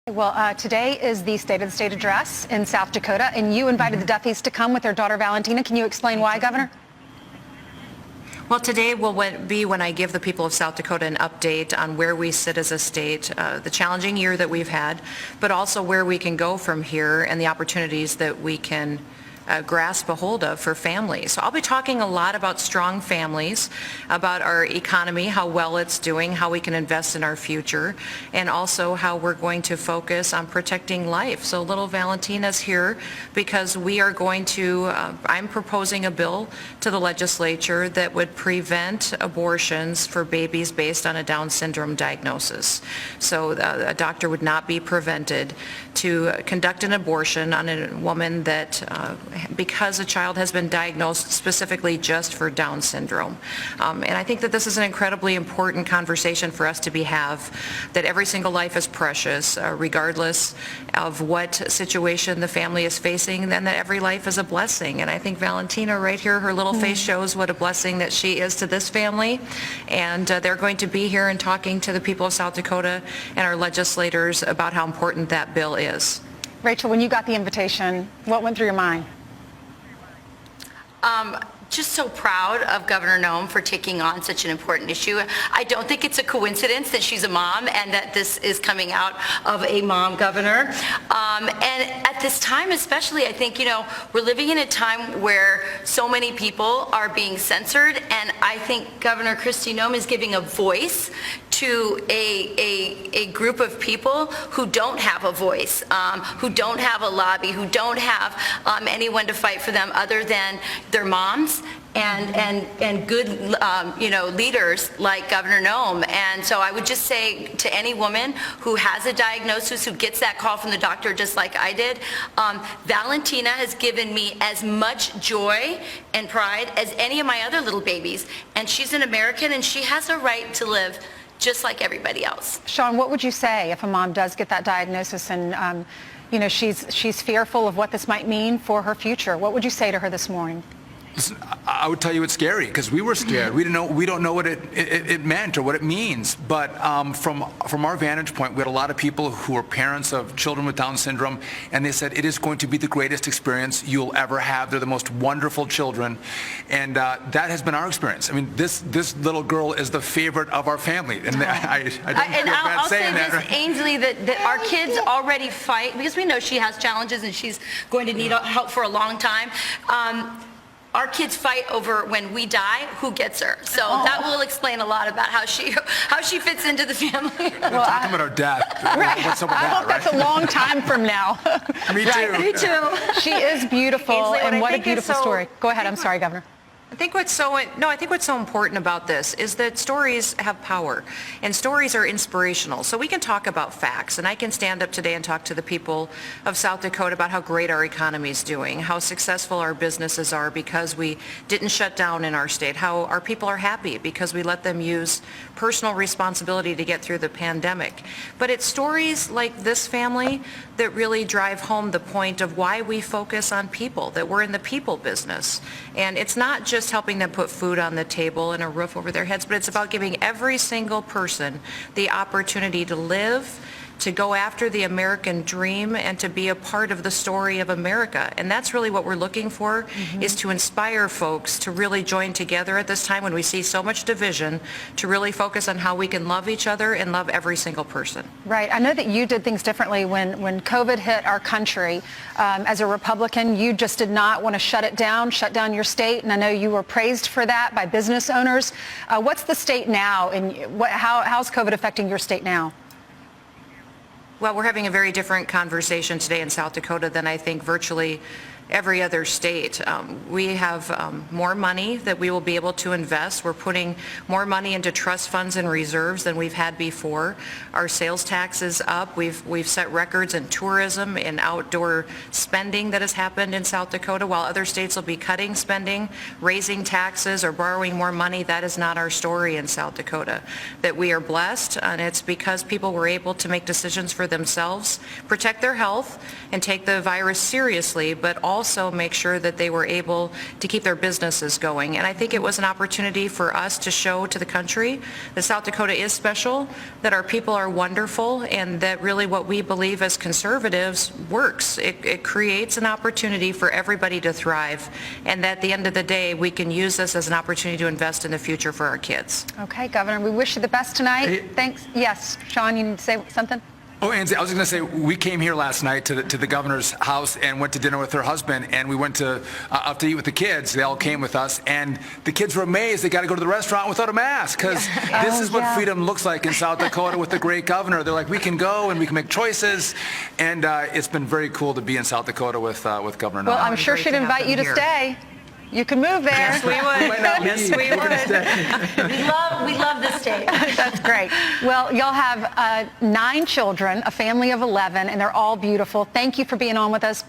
Well, today is the State of the State address in South Dakota, and you invited the Duffys to come with their daughter Valentina. Can you explain why, Governor? Well, today will be when I give the people of South Dakota an update on where we sit as a state, the challenging year that we've had, but also where we can go from here and the opportunities that we can grasp a hold of for families. So I'll be talking a lot about strong families, about our economy, how well it's doing, how we can invest in our future, and also how we're going to focus on protecting life. So little Valentina's here because we are going to, I'm proposing a bill to the legislature that would prevent abortions for babies based on a Down syndrome diagnosis. So a doctor would not be prevented to conduct an abortion on a woman that because a child has been diagnosed specifically just for Down syndrome. And I think that this is an incredibly important conversation for us to have, that every single life is precious, regardless of what situation the family is facing, and that every life is a blessing. And I think Valentina right here, her little face shows what a blessing that she is to this family. And they're going to be here and talking to the people of South Dakota and our legislators about how important that bill is. Rachel, when you got the invitation, what went through your mind? Just so proud of Governor Noem for taking on such an important issue. I don't think it's a coincidence that she's a mom and that this is coming out of a mom governor. And at this time especially, I think, we're living in a time where so many people are being censored, and I think Governor Kristi Noem is giving a voice to a group of people who don't have a voice, who don't have a lobby, who don't have anyone to fight for them other than their moms and good leaders like Governor Noem. And so I would just say to any woman who has a diagnosis, who gets that call from the doctor just like I did, Valentina has given me as much joy and pride as any of my other little babies. And she's an American, and she has a right to live just like everybody else. Sean, what would you say if a mom does get that diagnosis and she's fearful of what this might mean for her future? What would you say to her this morning? Listen, I would tell you it's scary because we were scared. We don't know what it meant or what it means. But from our vantage point, we had a lot of people who are parents of children with Down syndrome, and they said it is going to be the greatest experience you'll ever have. They're the most wonderful children, and that has been our experience. I mean, this little girl is the favorite of our family, and I don't feel bad saying that. I'll say this, Ainsley, that our kids already fight because we know she has challenges and she's going to need help for a long time. Our kids fight over when we die, who gets her. So that will explain a lot about how she fits into the family. We're talking about our death. Right. What's up with I hope that's a long time from now. Me too. Me too. She is beautiful, Ainsley, and what a beautiful story. Go ahead. I'm sorry, Governor. I think what's so important about this is that stories have power, and stories are inspirational. So we can talk about facts, and I can stand up today and talk to the people of South Dakota about how great our economy is doing, how successful our businesses are because we didn't shut down in our state, how our people are happy because we let them use personal responsibility to get through the pandemic. But it's stories like this family that really drive home the point of why we focus on people, that we're in the people business. And it's not just helping them put food on the table and a roof over their heads, but it's about giving every single person the opportunity to live, to go after the American dream, and to be a part of the story of America. And that's really what we're looking for, is to inspire folks to really join together at this time when we see so much division, to really focus on how we can love each other and love every single person. Right. I know that you did things differently when COVID hit our country. As a Republican, you just did not want to shut down your state, and I know you were praised for that by business owners. What's the state now, and how's COVID affecting your state now? Well, we're having a very different conversation today in South Dakota than I think virtually every other state. We have more money that we will be able to invest. We're putting more money into trust funds and reserves than we've had before. Our sales tax is up. We've set records in tourism and outdoor spending that has happened in South Dakota. While other states will be cutting spending, raising taxes, or borrowing more money, that is not our story in South Dakota. That we are blessed, and it's because people were able to make decisions for themselves, protect their health, and take the virus seriously, but also make sure that they were able to keep their businesses going. And I think it was an opportunity for us to show to the country that South Dakota is special, that our people are wonderful, and that really what we believe as conservatives works. It creates an opportunity for everybody to thrive, and that at the end of the day, we can use this as an opportunity to invest in the future for our kids. Okay, Governor, we wish you the best tonight. Hey. Thanks. Yes, Sean, you need to say something? Oh, Angie, I was going to say, we came here last night to the governor's house and went to dinner with her husband, and we went to out to eat with the kids. They all came with us, and the kids were amazed. They got to go to the restaurant without a mask, because this is what freedom looks like in South Dakota with the great governor. They're like, we can go and we can make choices, and it's been very cool to be in South Dakota with Governor Noem. Well, I'm sure great she'd to have invite them you to here. stay. You can move there. Yes, we would. Yes, we would. We love this state. That's great. Well, y'all have 9 children, a family of 11, and they're all beautiful. Thank you for being on with us.